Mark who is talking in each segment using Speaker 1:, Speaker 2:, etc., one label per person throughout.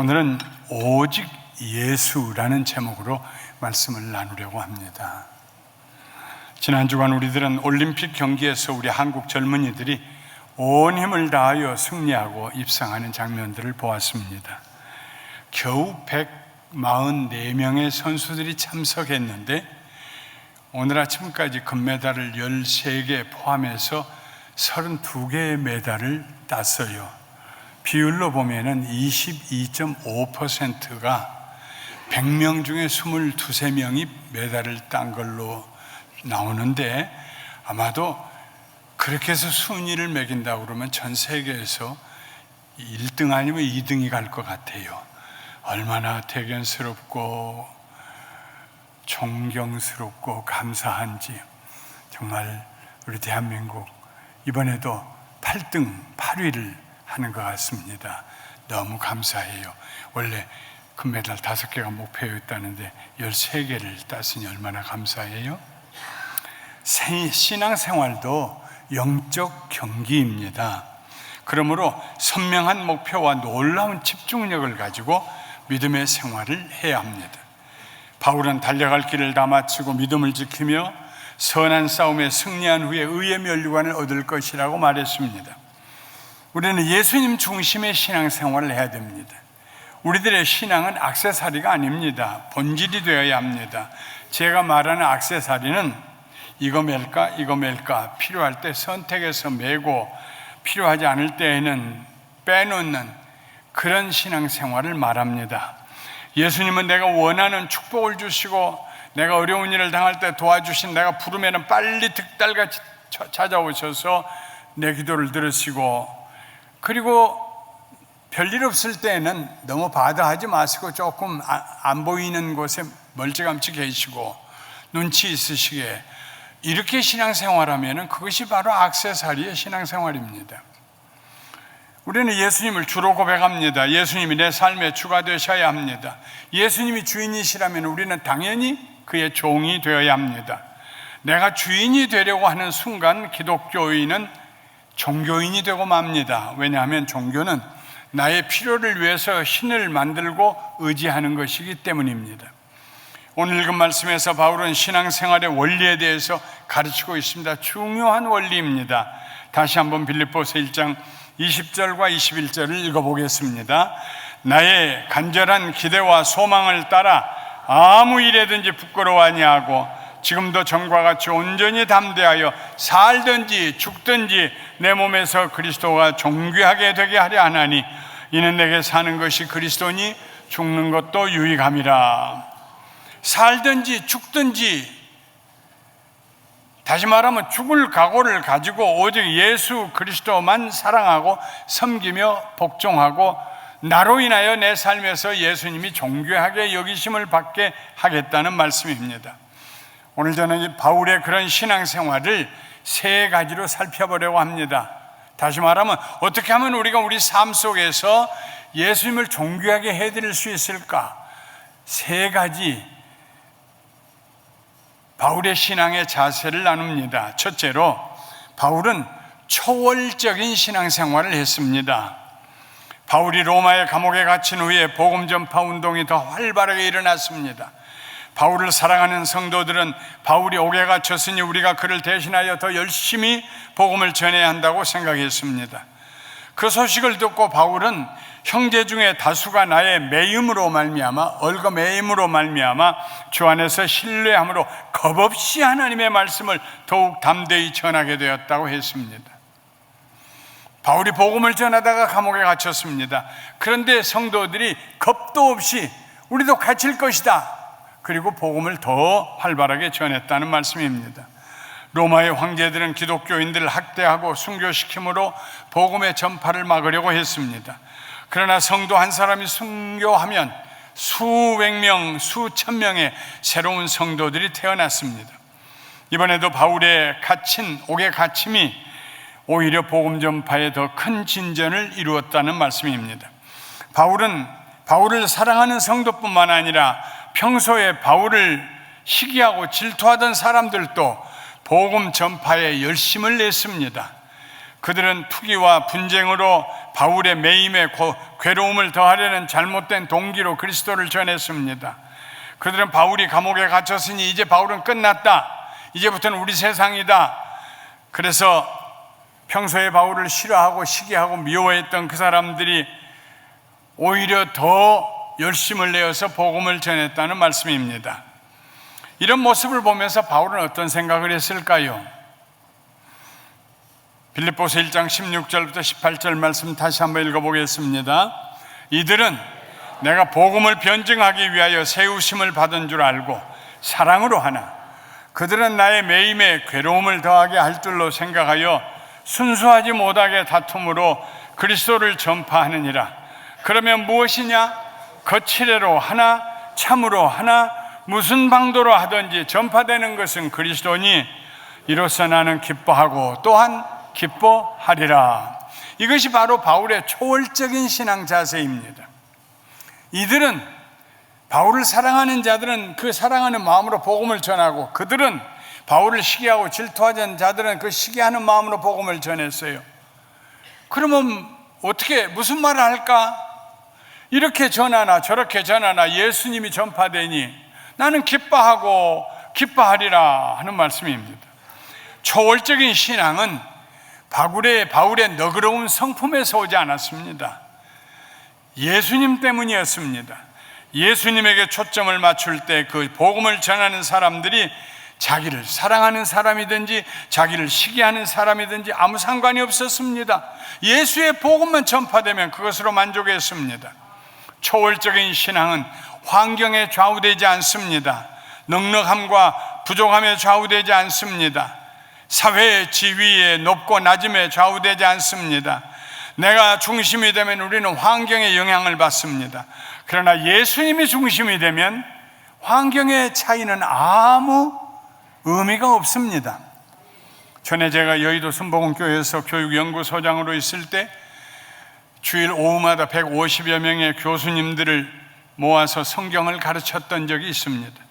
Speaker 1: 오늘은 오직 예수라는 제목으로 말씀을 나누려고 합니다. 지난 주간 우리들은 올림픽 경기에서 우리 한국 젊은이들이 온 힘을 다하여 승리하고 입상하는 장면들을 보았습니다. 겨우 144명의 선수들이 참석했는데 오늘 아침까지 금메달을 13개 포함해서 32개의 메달을 땄어요. 비율로 보면은 22.5%가 100명 중에 22명이 메달을 딴 걸로 나오는데, 아마도 그렇게 해서 순위를 매긴다고 그러면 전 세계에서 1등 아니면 2등이 갈 것 같아요. 얼마나 대견스럽고 존경스럽고 감사한지. 정말 우리 대한민국 이번에도 8등 8위를 하는 것 같습니다. 너무 감사해요. 원래 금메달 5개가 목표였다는데 13개를 땄으니 얼마나 감사해요. 신앙생활도 영적 경기입니다. 그러므로 선명한 목표와 놀라운 집중력을 가지고 믿음의 생활을 해야 합니다. 바울은 달려갈 길을 다 마치고 믿음을 지키며 선한 싸움에 승리한 후에 의의 면류관을 얻을 것이라고 말했습니다. 우리는 예수님 중심의 신앙생활을 해야 됩니다. 우리들의 신앙은 액세서리가 아닙니다. 본질이 되어야 합니다. 제가 말하는 액세서리는 이거 맬까 이거 맬까, 필요할 때 선택해서 매고 필요하지 않을 때에는 빼놓는 그런 신앙생활을 말합니다. 예수님은 내가 원하는 축복을 주시고 내가 어려운 일을 당할 때 도와주신, 내가 부르면 빨리 득달같이 찾아오셔서 내 기도를 들으시고, 그리고 별일 없을 때는 너무 바다하지 마시고 조금 안 보이는 곳에 멀찌감치 계시고 눈치 있으시게, 이렇게 신앙생활하면 그것이 바로 액세서리의 신앙생활입니다. 우리는 예수님을 주로 고백합니다. 예수님이 내 삶의 주가 되셔야 합니다. 예수님이 주인이시라면 우리는 당연히 그의 종이 되어야 합니다. 내가 주인이 되려고 하는 순간 기독교인은 종교인이 되고 맙니다. 왜냐하면 종교는 나의 필요를 위해서 신을 만들고 의지하는 것이기 때문입니다. 오늘 읽은 말씀에서 바울은 신앙생활의 원리에 대해서 가르치고 있습니다. 중요한 원리입니다. 다시 한번 빌립보서 1장 20절과 21절을 읽어보겠습니다. 나의 간절한 기대와 소망을 따라 아무 일에든지 부끄러워 아니하고 지금도 전과 같이 온전히 담대하여 살든지 죽든지 내 몸에서 그리스도가 존귀하게 되게 하려 하나니 이는 내게 사는 것이 그리스도니 죽는 것도 유익함이라. 살든지 죽든지, 다시 말하면 죽을 각오를 가지고 오직 예수 그리스도만 사랑하고 섬기며 복종하고 나로 인하여 내 삶에서 예수님이 존귀하게 여기심을 받게 하겠다는 말씀입니다. 오늘 저는 이 바울의 그런 신앙생활을 3가지로 살펴보려고 합니다. 다시 말하면 어떻게 하면 우리가 우리 삶 속에서 예수님을 존귀하게 해드릴 수 있을까? 3가지 바울의 신앙의 자세를 나눕니다. 첫째로, 바울은 초월적인 신앙생활을 했습니다. 바울이 로마의 감옥에 갇힌 후에 복음 전파 운동이 더 활발하게 일어났습니다. 바울을 사랑하는 성도들은 바울이 옥에 갇혔으니 우리가 그를 대신하여 더 열심히 복음을 전해야 한다고 생각했습니다. 그 소식을 듣고 바울은 형제 중에 다수가 나의 매임으로 말미암아, 얼거매임으로 말미암아 주 안에서 신뢰함으로 겁없이 하나님의 말씀을 더욱 담대히 전하게 되었다고 했습니다. 바울이 복음을 전하다가 감옥에 갇혔습니다. 그런데 성도들이 겁도 없이 우리도 갇힐 것이다, 그리고 복음을 더 활발하게 전했다는 말씀입니다. 로마의 황제들은 기독교인들을 학대하고 순교시킴으로 복음의 전파를 막으려고 했습니다. 그러나 성도 한 사람이 순교하면 수백 명, 수천 명의 새로운 성도들이 태어났습니다. 이번에도 바울의 옥의 갇힘이 오히려 복음 전파에 더 큰 진전을 이루었다는 말씀입니다. 바울을 사랑하는 성도뿐만 아니라 평소에 바울을 시기하고 질투하던 사람들도 복음 전파에 열심을 냈습니다. 그들은 투기와 분쟁으로 바울의 매임에 괴로움을 더하려는 잘못된 동기로 그리스도를 전했습니다. 그들은 바울이 감옥에 갇혔으니 이제 바울은 끝났다, 이제부터는 우리 세상이다. 그래서 평소에 바울을 싫어하고 시기하고 미워했던 그 사람들이 오히려 더 열심을 내어서 복음을 전했다는 말씀입니다. 이런 모습을 보면서 바울은 어떤 생각을 했을까요? 빌립보서 1장 16절부터 18절 말씀 다시 한번 읽어보겠습니다. 이들은 내가 복음을 변증하기 위하여 세우심을 받은 줄 알고 사랑으로 하나 그들은 나의 매임에 괴로움을 더하게 할 줄로 생각하여 순수하지 못하게 다툼으로 그리스도를 전파하느니라. 그러면 무엇이냐? 거칠애로 하나 참으로 하나 무슨 방도로 하든지 전파되는 것은 그리스도니 이로써 나는 기뻐하고 또한 기뻐하리라. 이것이 바로 바울의 초월적인 신앙 자세입니다. 이들은, 바울을 사랑하는 자들은 그 사랑하는 마음으로 복음을 전하고, 그들은 바울을 시기하고 질투하는 자들은 그 시기하는 마음으로 복음을 전했어요. 그러면 어떻게, 무슨 말을 할까? 이렇게 전하나 저렇게 전하나 예수님이 전파되니 나는 기뻐하고 기뻐하리라 하는 말씀입니다. 초월적인 신앙은 바울의 너그러운 성품에서 오지 않았습니다. 예수님 때문이었습니다. 예수님에게 초점을 맞출 때 그 복음을 전하는 사람들이 자기를 사랑하는 사람이든지 자기를 시기하는 사람이든지 아무 상관이 없었습니다. 예수의 복음만 전파되면 그것으로 만족했습니다. 초월적인 신앙은 환경에 좌우되지 않습니다. 넉넉함과 부족함에 좌우되지 않습니다. 사회의 지위에 높고 낮음에 좌우되지 않습니다. 내가 중심이 되면 우리는 환경에 영향을 받습니다. 그러나 예수님이 중심이 되면 환경의 차이는 아무 의미가 없습니다. 전에 제가 여의도 순복음교회에서 교육연구소장으로 있을 때 주일 오후마다 150여 명의 교수님들을 모아서 성경을 가르쳤던 적이 있습니다.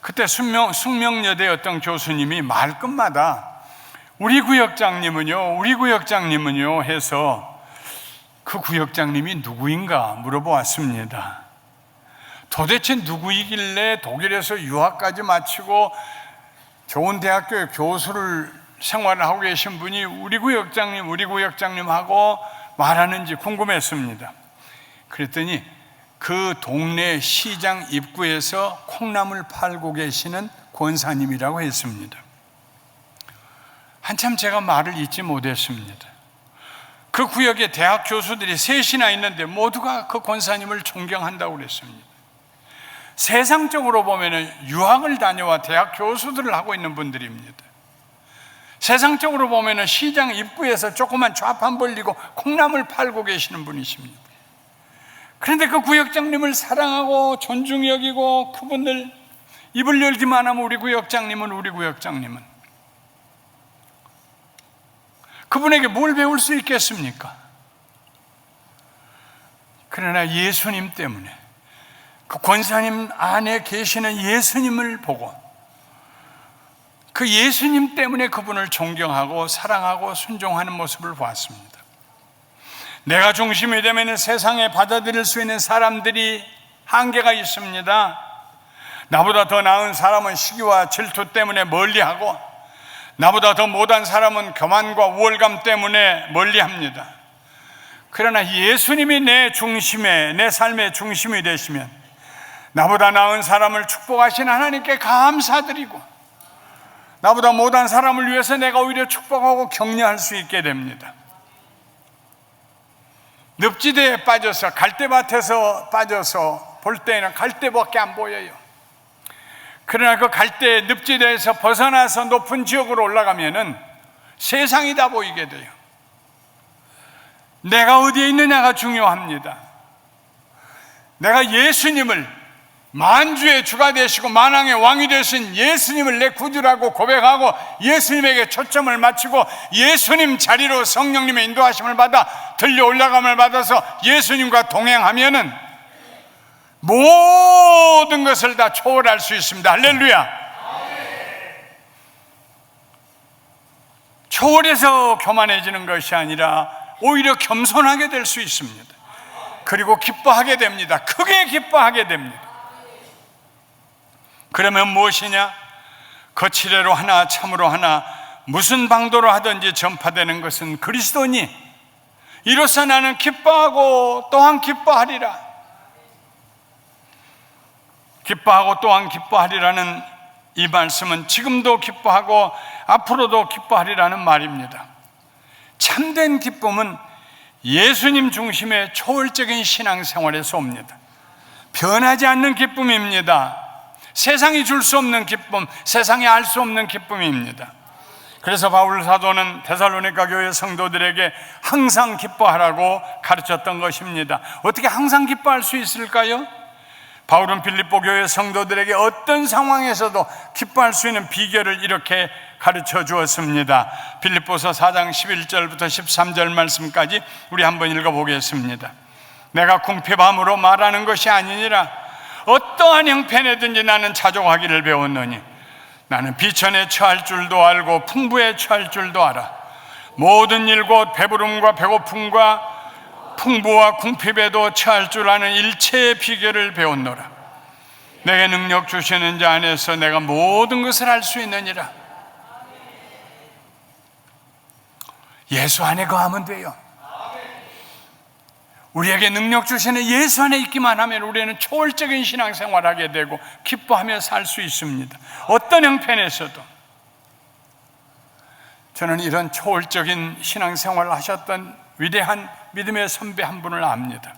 Speaker 1: 그때 숙명여대 어떤 교수님이 말끝마다 우리 구역장님은요 해서 그 구역장님이 누구인가 물어보았습니다. 도대체 누구이길래 독일에서 유학까지 마치고 좋은 대학교에 교수를 생활을 하고 계신 분이 우리 구역장님 하고 말하는지 궁금했습니다. 그랬더니 그 동네 시장 입구에서 콩나물 팔고 계시는 권사님이라고 했습니다. 한참 제가 말을 잊지 못했습니다. 그 구역에 대학 교수들이 셋이나 있는데 모두가 그 권사님을 존경한다고 그랬습니다. 세상적으로 보면 유학을 다녀와 대학 교수들을 하고 있는 분들입니다. 세상적으로 보면 시장 입구에서 조그만 좌판 벌리고 콩나물 팔고 계시는 분이십니다. 그런데 그 구역장님을 사랑하고 존중 여기고 그분들 입을 열기만 하면 우리 구역장님은 그분에게 뭘 배울 수 있겠습니까? 그러나 예수님 때문에 그 권사님 안에 계시는 예수님을 보고 그 예수님 때문에 그분을 존경하고 사랑하고 순종하는 모습을 보았습니다. 내가 중심이 되면 세상에 받아들일 수 있는 사람들이 한계가 있습니다. 나보다 더 나은 사람은 시기와 질투 때문에 멀리하고 나보다 더 못한 사람은 교만과 우월감 때문에 멀리합니다. 그러나 예수님이 내 삶의 중심이 되시면 나보다 나은 사람을 축복하신 하나님께 감사드리고 나보다 못한 사람을 위해서 내가 오히려 축복하고 격려할 수 있게 됩니다. 늪지대에 빠져서 갈대밭에서 빠져서 볼 때에는 갈대밖에 안 보여요. 그러나 그 갈대 늪지대에서 벗어나서 높은 지역으로 올라가면은 세상이 다 보이게 돼요. 내가 어디에 있느냐가 중요합니다. 내가 예수님을 만주의 주가 되시고 만왕의 왕이 되신 예수님을 내 구주라고 고백하고 예수님에게 초점을 맞추고 예수님 자리로 성령님의 인도하심을 받아 들려 올라감을 받아서 예수님과 동행하면은 모든 것을 다 초월할 수 있습니다. 할렐루야. 초월해서 교만해지는 것이 아니라 오히려 겸손하게 될 수 있습니다. 그리고 기뻐하게 됩니다. 크게 기뻐하게 됩니다. 그러면 무엇이냐? 거칠애로 하나 참으로 하나 무슨 방도로 하든지 전파되는 것은 그리스도니 이로써 나는 기뻐하고 또한 기뻐하리라. 기뻐하고 또한 기뻐하리라는 이 말씀은 지금도 기뻐하고 앞으로도 기뻐하리라는 말입니다. 참된 기쁨은 예수님 중심의 초월적인 신앙생활에서 옵니다. 변하지 않는 기쁨입니다. 세상이 줄 수 없는 기쁨, 세상이 알 수 없는 기쁨입니다. 그래서 바울 사도는 데살로니가 교회 성도들에게 항상 기뻐하라고 가르쳤던 것입니다. 어떻게 항상 기뻐할 수 있을까요? 바울은 빌립보 교회 성도들에게 어떤 상황에서도 기뻐할 수 있는 비결을 이렇게 가르쳐 주었습니다. 빌립보서 4장 11절부터 13절 말씀까지 우리 한번 읽어보겠습니다. 내가 궁핍함으로 말하는 것이 아니니라. 어떠한 형편에든지 나는 자족하기를 배웠노니 나는 비천에 처할 줄도 알고 풍부에 처할 줄도 알아. 모든 일 곧 배부름과 배고픔과 풍부와 궁핍에도 처할 줄 아는 일체의 비결을 배웠노라. 내게 능력 주시는 자 안에서 내가 모든 것을 할 수 있느니라. 예수 안에 거하면 돼요. 우리에게 능력 주시는 예수 안에 있기만 하면 우리는 초월적인 신앙생활을 하게 되고 기뻐하며 살 수 있습니다. 어떤 형편에서도. 저는 이런 초월적인 신앙생활을 하셨던 위대한 믿음의 선배 한 분을 압니다.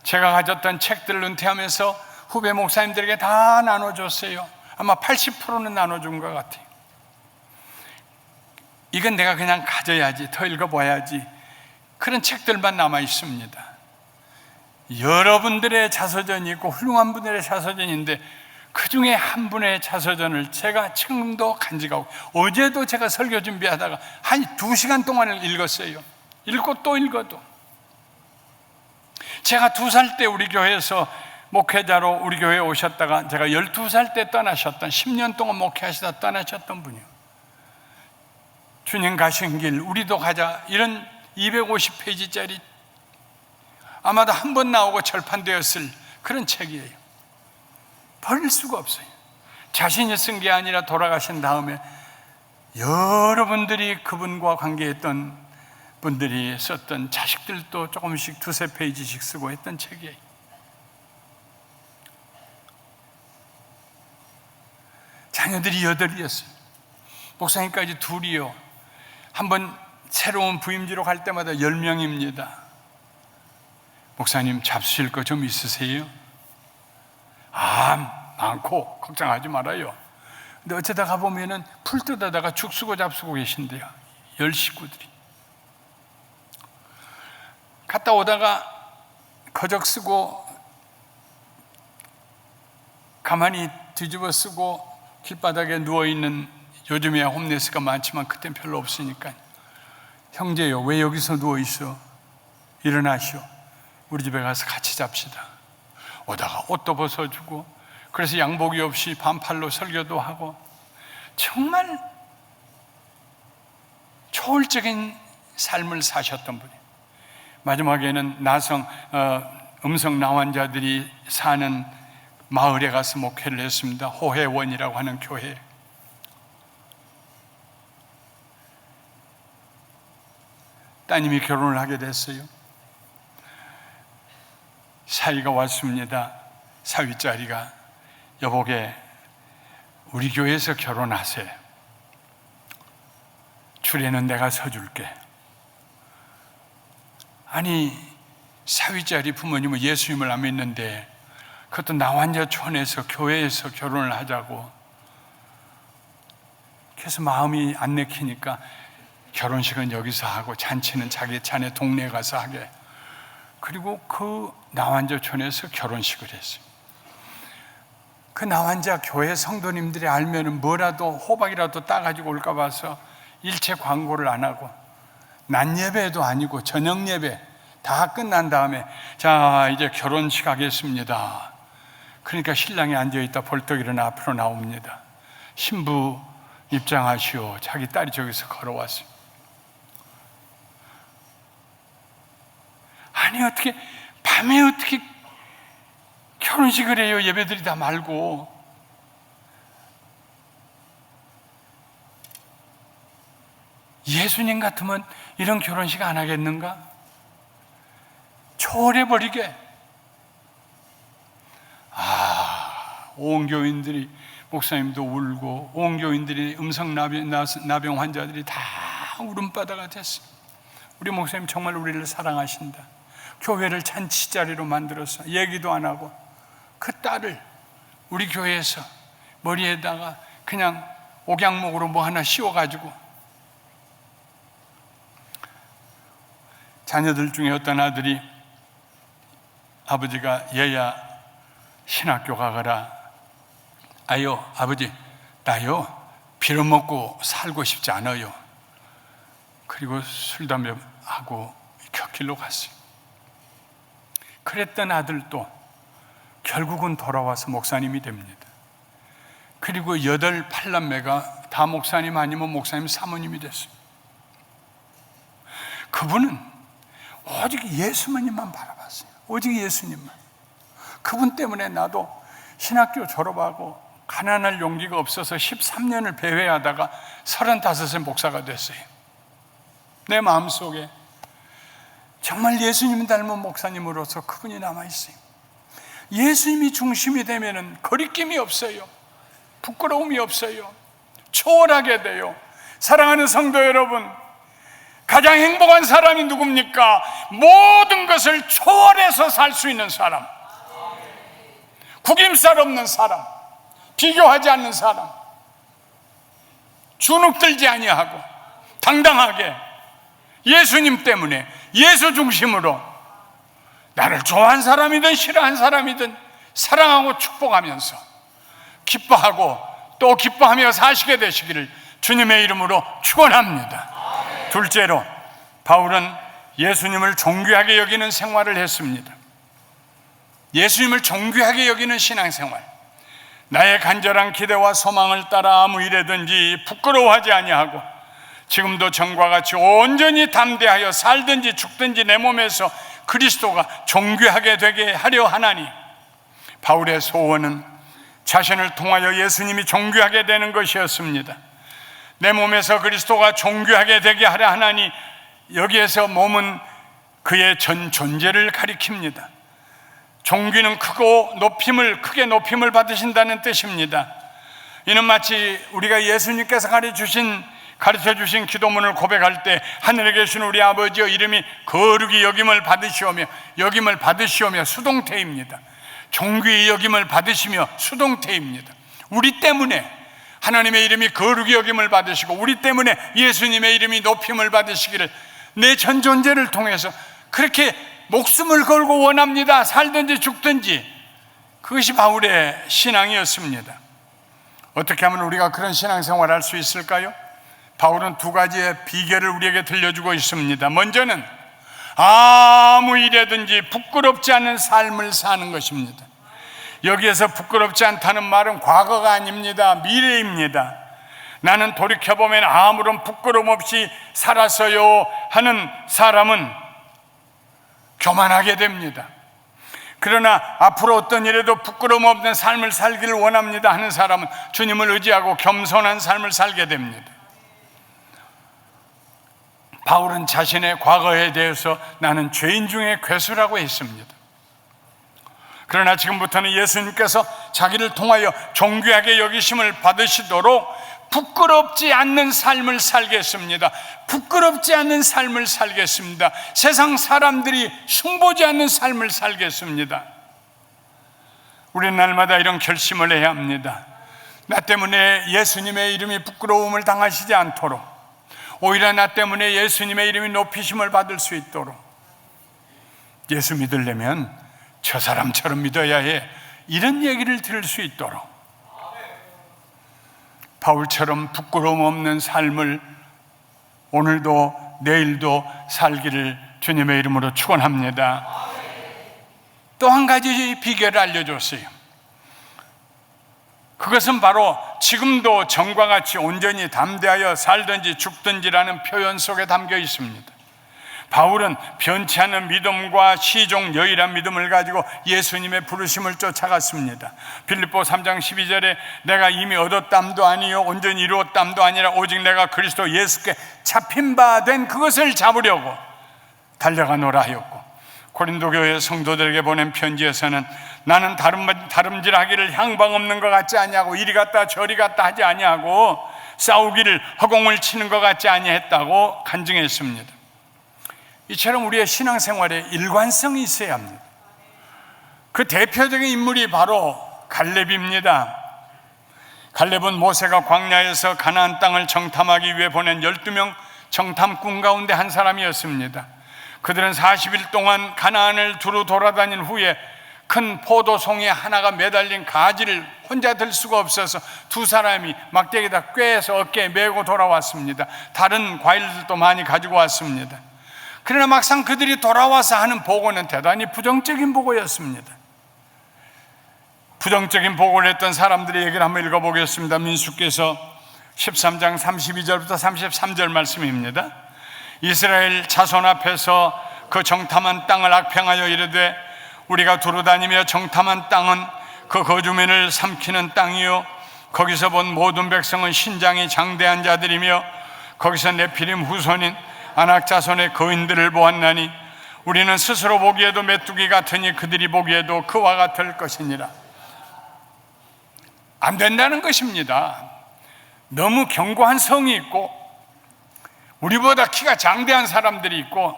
Speaker 1: 제가 가졌던 책들을 은퇴하면서 후배 목사님들에게 다 나눠줬어요. 아마 80%는 나눠준 것 같아요. 이건 내가 그냥 가져야지, 더 읽어봐야지, 그런 책들만 남아 있습니다. 여러분들의 자서전이 있고 훌륭한 분들의 자서전인데 그 중에 한 분의 자서전을 제가 지금도 간직하고, 어제도 제가 설교 준비하다가 한 2시간 동안을 읽었어요. 읽고 또 읽어도. 제가 2살 때 우리 교회에서 목회자로 우리 교회에 오셨다가 제가 12살 때 떠나셨던, 10년 동안 목회하시다 떠나셨던 분이요. 주님 가신 길 우리도 가자, 이런 250페이지짜리 아마도 한 번 나오고 절판되었을 그런 책이에요. 버릴 수가 없어요. 자신이 쓴 게 아니라 돌아가신 다음에 여러분들이 그분과 관계했던 분들이 썼던, 자식들도 조금씩 2-3페이지씩 쓰고 했던 책이에요. 자녀들이 8이었어요. 목사님까지 2이요. 한번 새로운 부임지로 갈 때마다 10명입니다. 목사님 잡수실 거 좀 있으세요? 많고 걱정하지 말아요. 근데 어쩌다 가보면은 풀 뜯어다가 죽 쓰고 잡수고 계신데요. 10 식구들이. 갔다 오다가 거적 쓰고 가만히 뒤집어 쓰고 길바닥에 누워있는, 요즘에야 홈레스가 많지만 그땐 별로 없으니까, 형제요, 왜 여기서 누워있어? 일어나시오. 우리 집에 가서 같이 잡시다. 오다가 옷도 벗어주고, 그래서 양복이 없이 반팔로 설교도 하고, 정말 초월적인 삶을 사셨던 분이에요. 마지막에는 음성 나환자들이 사는 마을에 가서 목회를 했습니다. 호혜원이라고 하는 교회. 따님이 결혼을 하게 됐어요. 사위가 왔습니다. 사위짜리가 여보게 우리 교회에서 결혼하세. 주례는 내가 서줄게. 아니, 사위짜리 부모님은 예수님을 안 믿는데 그것도 나환자촌에서 교회에서 결혼을 하자고. 그래서 마음이 안 내키니까 결혼식은 여기서 하고 잔치는 자기 자네 동네에 가서 하게. 그리고 그 나환자촌에서 결혼식을 했어요. 그 나환자 교회 성도님들이 알면은 뭐라도 호박이라도 따가지고 올까 봐서 일체 광고를 안 하고, 낮 예배도 아니고 저녁 예배 다 끝난 다음에 자 이제 결혼식 하겠습니다. 그러니까 신랑이 앉아있다 벌떡 일어나 앞으로 나옵니다. 신부 입장하시오. 자기 딸이 저기서 걸어왔어요. 아니 어떻게 밤에 어떻게 결혼식을 해요? 예배드리다 말고. 예수님 같으면 이런 결혼식 안 하겠는가? 초월해버리게. 온 교인들이, 목사님도 울고 온 교인들이 음성나병 환자들이 다 울음바다가 됐어요. 우리 목사님 정말 우리를 사랑하신다. 교회를 잔치자리로 만들어서 얘기도 안 하고 그 딸을 우리 교회에서 머리에다가 그냥 옥양목으로 뭐 하나 씌워가지고, 자녀들 중에 어떤 아들이 아버지가 얘야 신학교 가거라. 아유 아버지 나요 빌어먹고 살고 싶지 않아요. 그리고 술 담배 하고 곁길로 갔어요. 그랬던 아들도 결국은 돌아와서 목사님이 됩니다. 그리고 8, 8남매가 다 목사님 아니면 목사님 사모님이 됐어요. 그분은 오직 예수님만 바라봤어요. 오직 예수님만. 그분 때문에 나도 신학교 졸업하고 가난할 용기가 없어서 13년을 배회하다가 35세 목사가 됐어요. 내 마음속에 정말 예수님 닮은 목사님으로서 그분이 남아있어요. 예수님이 중심이 되면은 거리낌이 없어요. 부끄러움이 없어요. 초월하게 돼요. 사랑하는 성도 여러분, 가장 행복한 사람이 누굽니까? 모든 것을 초월해서 살 수 있는 사람, 구김살 없는 사람, 비교하지 않는 사람, 주눅들지 아니하고 당당하게 예수님 때문에 예수 중심으로 나를 좋아하는 사람이든 싫어하는 사람이든 사랑하고 축복하면서 기뻐하고 또 기뻐하며 사시게 되시기를 주님의 이름으로 축원합니다. 둘째로, 바울은 예수님을 존귀하게 여기는 생활을 했습니다. 예수님을 존귀하게 여기는 신앙생활. 나의 간절한 기대와 소망을 따라 아무 일에든지 부끄러워하지 아니하고 지금도 전과 같이 온전히 담대하여 살든지 죽든지 내 몸에서 그리스도가 존귀하게 되게 하려 하나니. 바울의 소원은 자신을 통하여 예수님이 존귀하게 되는 것이었습니다. 내 몸에서 그리스도가 존귀하게 되게 하려 하나니, 여기에서 몸은 그의 전 존재를 가리킵니다. 존귀는 크게 높임을 받으신다는 뜻입니다. 이는 마치 우리가 예수님께서 가르쳐 주신 기도문을 고백할 때 하늘에 계신 우리 아버지여 이름이 거룩히 여김을 받으시오며 수동태입니다. 존귀히 여김을 받으시며 수동태입니다. 우리 때문에 하나님의 이름이 거룩히 여김을 받으시고 우리 때문에 예수님의 이름이 높임을 받으시기를 내 전 존재를 통해서 그렇게 목숨을 걸고 원합니다. 살든지 죽든지. 그것이 바울의 신앙이었습니다. 어떻게 하면 우리가 그런 신앙생활을 할 수 있을까요? 바울은 2가지의 비결을 우리에게 들려주고 있습니다. 먼저는 아무 일에든지 부끄럽지 않은 삶을 사는 것입니다. 여기에서 부끄럽지 않다는 말은 과거가 아닙니다. 미래입니다. 나는 돌이켜보면 아무런 부끄러움 없이 살았어요 하는 사람은 교만하게 됩니다. 그러나 앞으로 어떤 일에도 부끄러움 없는 삶을 살기를 원합니다 하는 사람은 주님을 의지하고 겸손한 삶을 살게 됩니다. 바울은 자신의 과거에 대해서 나는 죄인 중에 괴수라고 했습니다. 그러나 지금부터는 예수님께서 자기를 통하여 존귀하게 여기심을 받으시도록 부끄럽지 않는 삶을 살겠습니다. 부끄럽지 않는 삶을 살겠습니다. 세상 사람들이 흉보지 않는 삶을 살겠습니다. 우리는 날마다 이런 결심을 해야 합니다. 나 때문에 예수님의 이름이 부끄러움을 당하시지 않도록, 오히려 나 때문에 예수님의 이름이 높이심을 받을 수 있도록. 예수 믿으려면 저 사람처럼 믿어야 해, 이런 얘기를 들을 수 있도록 바울처럼 부끄러움 없는 삶을 오늘도 내일도 살기를 주님의 이름으로 축원합니다. 또 한 가지 비결을 알려줬어요. 그것은 바로 지금도 전과 같이 온전히 담대하여 살든지 죽든지라는 표현 속에 담겨 있습니다. 바울은 변치 않는 믿음과 시종 여일한 믿음을 가지고 예수님의 부르심을 쫓아갔습니다. 빌립보 3장 12절에 내가 이미 얻었담도 아니요 온전히 이루었담도 아니라 오직 내가 그리스도 예수께 잡힌 바 된 그것을 잡으려고 달려가노라 하였고, 고린도 교회 성도들에게 보낸 편지에서는 나는 다름질하기를 향방 없는 것 같지 아니하고 이리 갔다 저리 갔다 하지 아니하고 싸우기를 허공을 치는 것 같지 아니했다고 간증했습니다. 이처럼 우리의 신앙생활에 일관성이 있어야 합니다. 그 대표적인 인물이 바로 갈렙입니다. 갈렙은 모세가 광야에서 가나안 땅을 정탐하기 위해 보낸 12명 정탐꾼 가운데 한 사람이었습니다. 그들은 40일 동안 가나안을 두루 돌아다닌 후에 큰 포도송이 하나가 매달린 가지를 혼자 들 수가 없어서 두 사람이 막대기에다 꿰서 어깨에 메고 돌아왔습니다. 다른 과일들도 많이 가지고 왔습니다. 그러나 막상 그들이 돌아와서 하는 보고는 대단히 부정적인 보고였습니다. 부정적인 보고를 했던 사람들의 얘기를 한번 읽어보겠습니다. 민수께서 13장 32절부터 33절 말씀입니다. 이스라엘 자손 앞에서 그 정탐한 땅을 악평하여 이르되 우리가 두루다니며 정탐한 땅은 그 거주민을 삼키는 땅이요 거기서 본 모든 백성은 신장이 장대한 자들이며 거기서 네피림 후손인 아낙 자손의 거인들을 보았나니 우리는 스스로 보기에도 메뚜기 같으니 그들이 보기에도 그와 같을 것이니라. 안 된다는 것입니다. 너무 견고한 성이 있고 우리보다 키가 장대한 사람들이 있고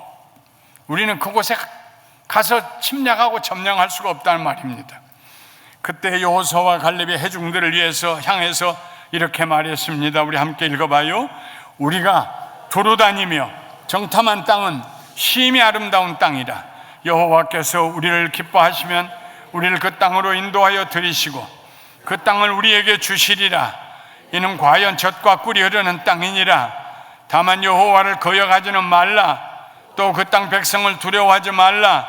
Speaker 1: 우리는 그곳에 가서 침략하고 점령할 수가 없다는 말입니다. 그때 여호수아와 갈렙의 회중들을 위해서 향해서 이렇게 말했습니다. 우리 함께 읽어봐요. 우리가 두루다니며 정탐한 땅은 심히 아름다운 땅이라. 여호와께서 우리를 기뻐하시면 우리를 그 땅으로 인도하여 들이시고 그 땅을 우리에게 주시리라. 이는 과연 젖과 꿀이 흐르는 땅이니라. 다만 여호와를 거역하지는 말라. 또 그 땅 백성을 두려워하지 말라.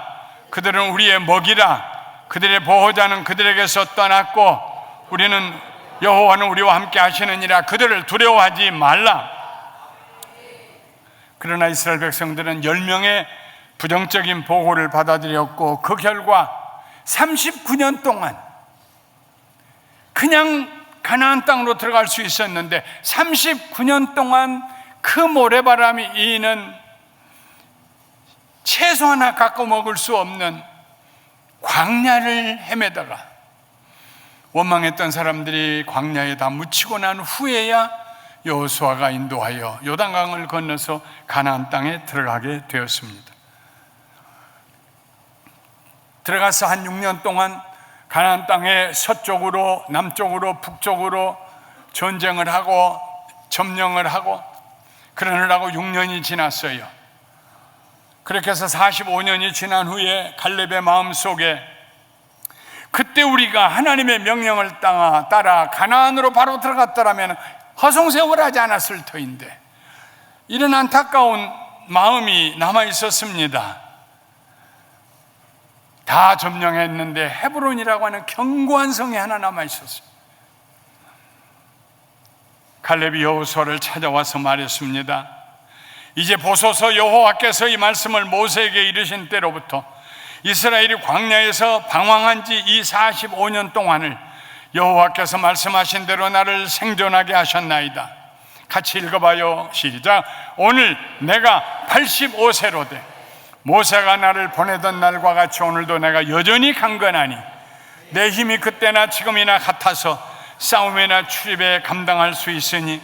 Speaker 1: 그들은 우리의 먹이라. 그들의 보호자는 그들에게서 떠났고 우리는 여호와는 우리와 함께 하시느니라. 그들을 두려워하지 말라. 그러나 이스라엘 백성들은 10명의 부정적인 보고를 받아들였고 그 결과 39년 동안 그냥 가나안 땅으로 들어갈 수 있었는데 39년 동안 그 모래바람이 이는 채소 하나 갖고 먹을 수 없는 광야를 헤매다가 원망했던 사람들이 광야에 다 묻히고 난 후에야 여호수아가 인도하여 요단강을 건너서 가나안 땅에 들어가게 되었습니다. 들어가서 한 6년 동안 가나안 땅의 서쪽으로 남쪽으로 북쪽으로 전쟁을 하고 점령을 하고 그러느라고 6년이 지났어요. 그렇게 해서 45년이 지난 후에 갈렙의 마음속에 그때 우리가 하나님의 명령을 따라 가나안으로 바로 들어갔더라면 허송세월을 하지 않았을 터인데 이런 안타까운 마음이 남아 있었습니다. 다 점령했는데 헤브론이라고 하는 견고한 성이 하나 남아 있었어요. 갈렙이 여호수아를 찾아와서 말했습니다. 이제 보소서, 여호와께서 이 말씀을 모세에게 이르신 때로부터 이스라엘이 광야에서 방황한 지 이 45년 동안을 여호와께서 말씀하신 대로 나를 생존하게 하셨나이다. 같이 읽어봐요. 시작. 오늘 내가 85세로 돼 모세가 나를 보내던 날과 같이 오늘도 내가 여전히 강건하니 내 힘이 그때나 지금이나 같아서 싸움이나 출입에 감당할 수 있으니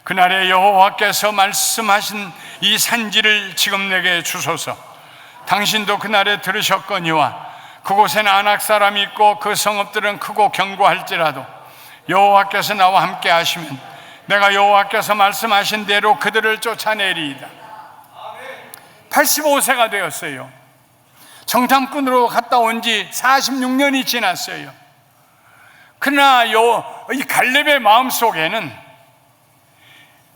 Speaker 1: 그날에 여호와께서 말씀하신 이 산지를 지금 내게 주소서. 당신도 그날에 들으셨거니와 그곳에는 아낙 사람이 있고 그 성읍들은 크고 견고할지라도 여호와께서 나와 함께 하시면 내가 여호와께서 말씀하신 대로 그들을 쫓아내리이다. 85세가 되었어요. 정탐꾼으로 갔다 온 지 46년이 지났어요. 그러나 이 갈렙의 마음속에는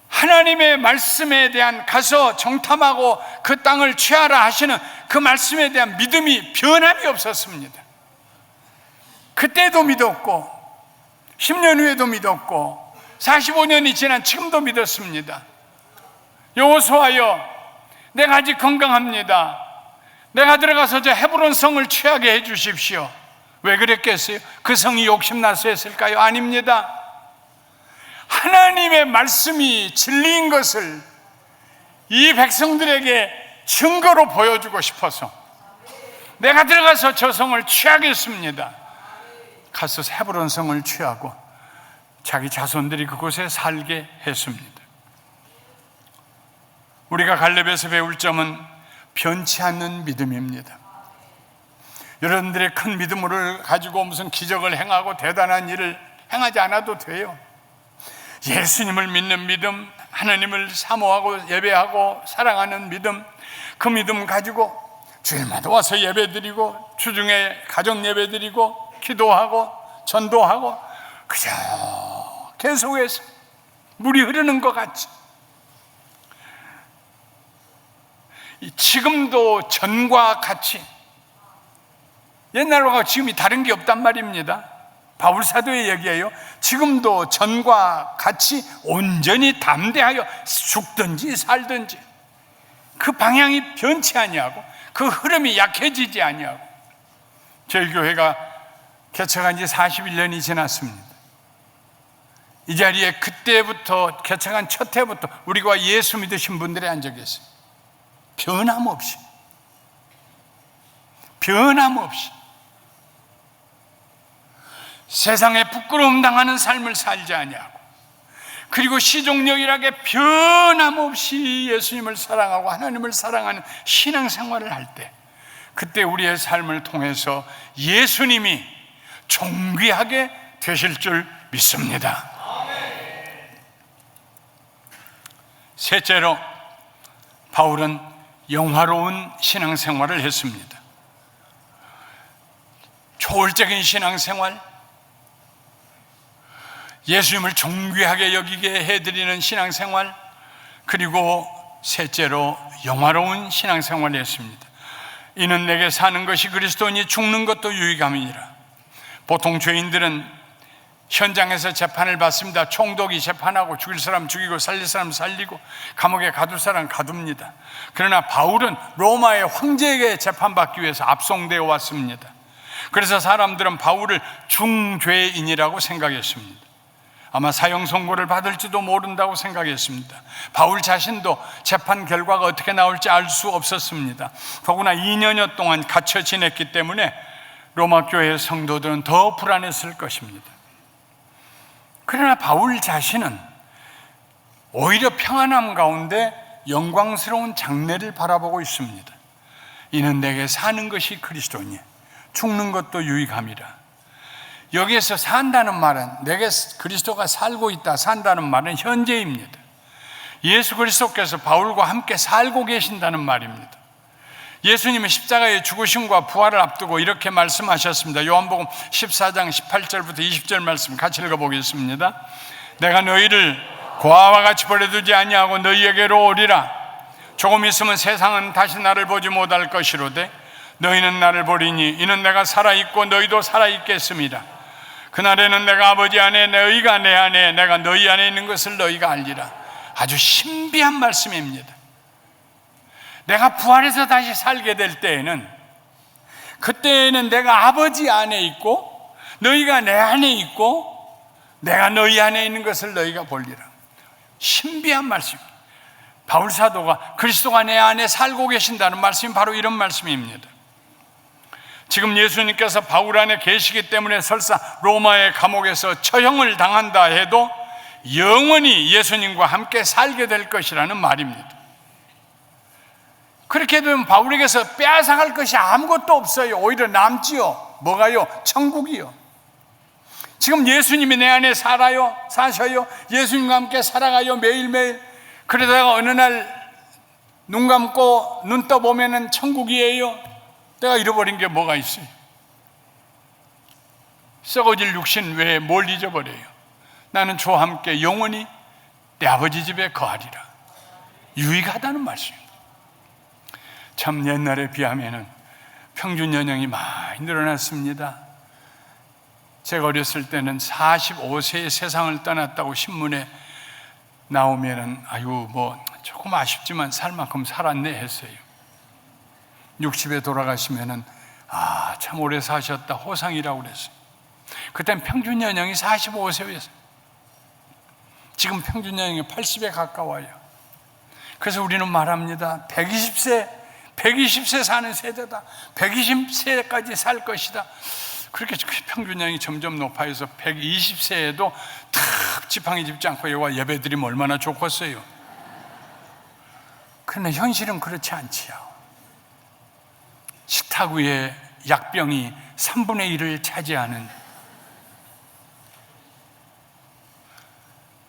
Speaker 1: 하나님의 말씀에 대한 가서 정탐하고 그 땅을 취하라 하시는 그 말씀에 대한 믿음이 변함이 없었습니다. 그때도 믿었고 10년 후에도 믿었고 45년이 지난 지금도 믿었습니다. 여호수아여, 내가 아직 건강합니다. 내가 들어가서 저 헤브론 성을 취하게 해 주십시오. 왜 그랬겠어요? 그 성이 욕심나서 했을까요? 아닙니다. 하나님의 말씀이 진리인 것을 이 백성들에게 증거로 보여주고 싶어서 내가 들어가서 저 성을 취하겠습니다. 가서 헤브론 성을 취하고 자기 자손들이 그곳에 살게 했습니다. 우리가 갈렙에서 배울 점은 변치 않는 믿음입니다. 여러분들의 큰 믿음을 가지고 무슨 기적을 행하고 대단한 일을 행하지 않아도 돼요. 예수님을 믿는 믿음, 하나님을 사모하고 예배하고 사랑하는 믿음, 그 믿음 가지고 주일마다 와서 예배드리고 주중에 가정 예배드리고 기도하고 전도하고 그저 계속해서 물이 흐르는 것 같이 지금도 전과 같이, 옛날과 지금이 다른 게 없단 말입니다. 바울 사도의 얘기예요. 지금도 전과 같이 온전히 담대하여 죽든지 살든지 그 방향이 변치 아니하고 그 흐름이 약해지지 아니하고. 저희 교회가 개척한 지 41년이 지났습니다. 이 자리에 그때부터 개척한 첫 해부터 우리가 예수 믿으신 분들이 앉아 계세요. 변함없이 세상에 부끄러움 당하는 삶을 살지 아니하고, 그리고 시종역일하게 변함없이 예수님을 사랑하고 하나님을 사랑하는 신앙생활을 할 때, 그때 우리의 삶을 통해서 예수님이 존귀하게 되실 줄 믿습니다. 셋째로, 바울은 영화로운 신앙생활을 했습니다. 초월적인 신앙생활, 예수님을 존귀하게 여기게 해드리는 신앙생활, 그리고 셋째로 영화로운 신앙생활을 했습니다. 이는 내게 사는 것이 그리스도니 죽는 것도 유익함이니라. 보통 죄인들은 현장에서 재판을 받습니다. 총독이 재판하고 죽일 사람 죽이고 살릴 사람 살리고 감옥에 가둘 사람 가둡니다. 그러나 바울은 로마의 황제에게 재판받기 위해서 압송되어 왔습니다. 그래서 사람들은 바울을 중죄인이라고 생각했습니다. 아마 사형 선고를 받을지도 모른다고 생각했습니다. 바울 자신도 재판 결과가 어떻게 나올지 알 수 없었습니다. 더구나 2년여 동안 갇혀 지냈기 때문에 로마 교회의 성도들은 더 불안했을 것입니다. 그러나 바울 자신은 오히려 평안함 가운데 영광스러운 장래를 바라보고 있습니다. 이는 내게 사는 것이 그리스도니 죽는 것도 유익함이라. 여기에서 산다는 말은, 내게 그리스도가 살고 있다, 산다는 말은 현재입니다. 예수 그리스도께서 바울과 함께 살고 계신다는 말입니다. 예수님은 십자가의 죽으심과 부활을 앞두고 이렇게 말씀하셨습니다. 요한복음 14장 18절부터 20절 말씀 같이 읽어보겠습니다. 내가 너희를 고아와 같이 버려두지 아니하고 너희에게로 오리라. 조금 있으면 세상은 다시 나를 보지 못할 것이로되 너희는 나를 보리니 이는 내가 살아있고 너희도 살아있겠습니다. 그날에는 내가 아버지 안에 너희가 내 안에 내가 너희 안에 있는 것을 너희가 알리라. 아주 신비한 말씀입니다. 내가 부활해서 다시 살게 될 때에는, 그때에는 내가 아버지 안에 있고 너희가 내 안에 있고 내가 너희 안에 있는 것을 너희가 볼리라. 신비한 말씀입니다. 바울 사도가 그리스도가 내 안에 살고 계신다는 말씀이 바로 이런 말씀입니다. 지금 예수님께서 바울 안에 계시기 때문에 설사 로마의 감옥에서 처형을 당한다 해도 영원히 예수님과 함께 살게 될 것이라는 말입니다. 그렇게 되면 바울에게서 빼앗아갈 것이 아무것도 없어요. 오히려 남지요. 뭐가요? 천국이요. 지금 예수님이 내 안에 살아요, 사셔요. 예수님과 함께 살아가요, 매일매일. 그러다가 어느 날 눈 감고 눈 떠보면은 천국이에요. 내가 잃어버린 게 뭐가 있어요? 썩어질 육신 외에 뭘 잊어버려요? 나는 주와 함께 영원히 내 아버지 집에 거하리라. 유익하다는 말씀입니다. 참 옛날에 비하면 평균 연령이 많이 늘어났습니다. 제가 어렸을 때는 45세에 세상을 떠났다고 신문에 나오면은 아유 뭐 조금 아쉽지만 살 만큼 살았네 했어요. 60에 돌아가시면은 참 오래 사셨다 호상이라고 그랬어요. 그땐 평균 연령이 45세였어요. 지금 평균 연령이 80에 가까워요. 그래서 우리는 말합니다. 120세 사는 세대다. 120세까지 살 것이다. 그렇게 평균 연령이 점점 높아져서 120세에도 탁 지팡이 짚지 않고 여기와 예배드리면 얼마나 좋겠어요. 그러나 현실은 그렇지 않지요. 식탁 위에 약병이 3분의 1을 차지하는,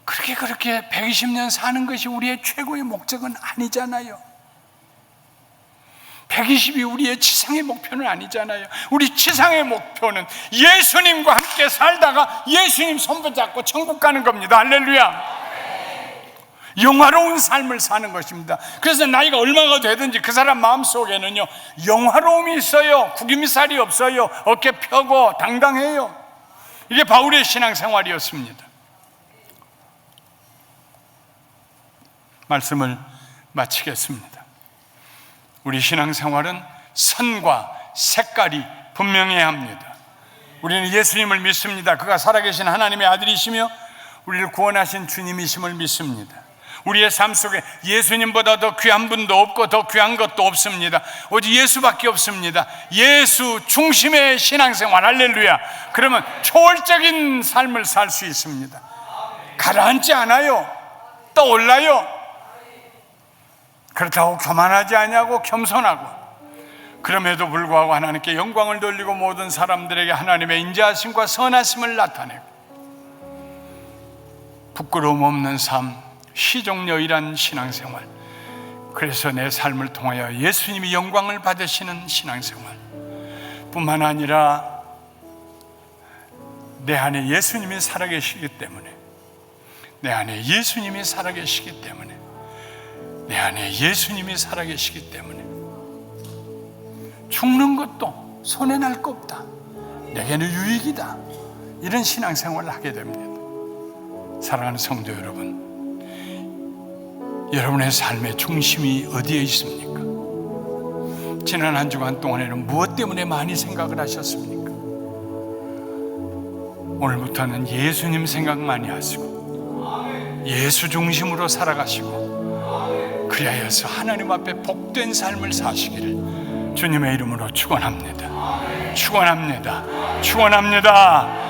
Speaker 1: 그렇게 120년 사는 것이 우리의 최고의 목적은 아니잖아요. 120이 우리의 치상의 목표는 아니잖아요. 우리 치상의 목표는 예수님과 함께 살다가 예수님 손붙잡고 천국 가는 겁니다. 할렐루야. 영화로운 삶을 사는 것입니다. 그래서 나이가 얼마가 되든지 그 사람 마음속에는요 영화로움이 있어요. 구김살이 없어요. 어깨 펴고 당당해요. 이게 바울의 신앙생활이었습니다. 말씀을 마치겠습니다. 우리 신앙생활은 선과 색깔이 분명해야 합니다. 우리는 예수님을 믿습니다. 그가 살아계신 하나님의 아들이시며 우리를 구원하신 주님이심을 믿습니다. 우리의 삶 속에 예수님보다 더 귀한 분도 없고 더 귀한 것도 없습니다. 오직 예수밖에 없습니다. 예수 중심의 신앙생활. 할렐루야. 그러면 초월적인 삶을 살 수 있습니다. 가라앉지 않아요. 떠올라요. 그렇다고 교만하지 아니하고 겸손하고, 그럼에도 불구하고 하나님께 영광을 돌리고 모든 사람들에게 하나님의 인자하심과 선하심을 나타내고, 부끄러움 없는 삶, 시종여일한 신앙생활. 그래서 내 삶을 통하여 예수님이 영광을 받으시는 신앙생활 뿐만 아니라 내 안에 예수님이 살아계시기 때문에, 내 안에 예수님이 살아계시기 때문에, 내 안에 예수님이 살아계시기 때문에 죽는 것도 손해날 거 없다, 내게는 유익이다, 이런 신앙생활을 하게 됩니다. 사랑하는 성도 여러분, 여러분의 삶의 중심이 어디에 있습니까? 지난 한 주간 동안에는 무엇 때문에 많이 생각을 하셨습니까? 오늘부터는 예수님 생각 많이 하시고 예수 중심으로 살아가시고, 그리하여서 하나님 앞에 복된 삶을 사시기를 주님의 이름으로 축원합니다. 축원합니다. 축원합니다.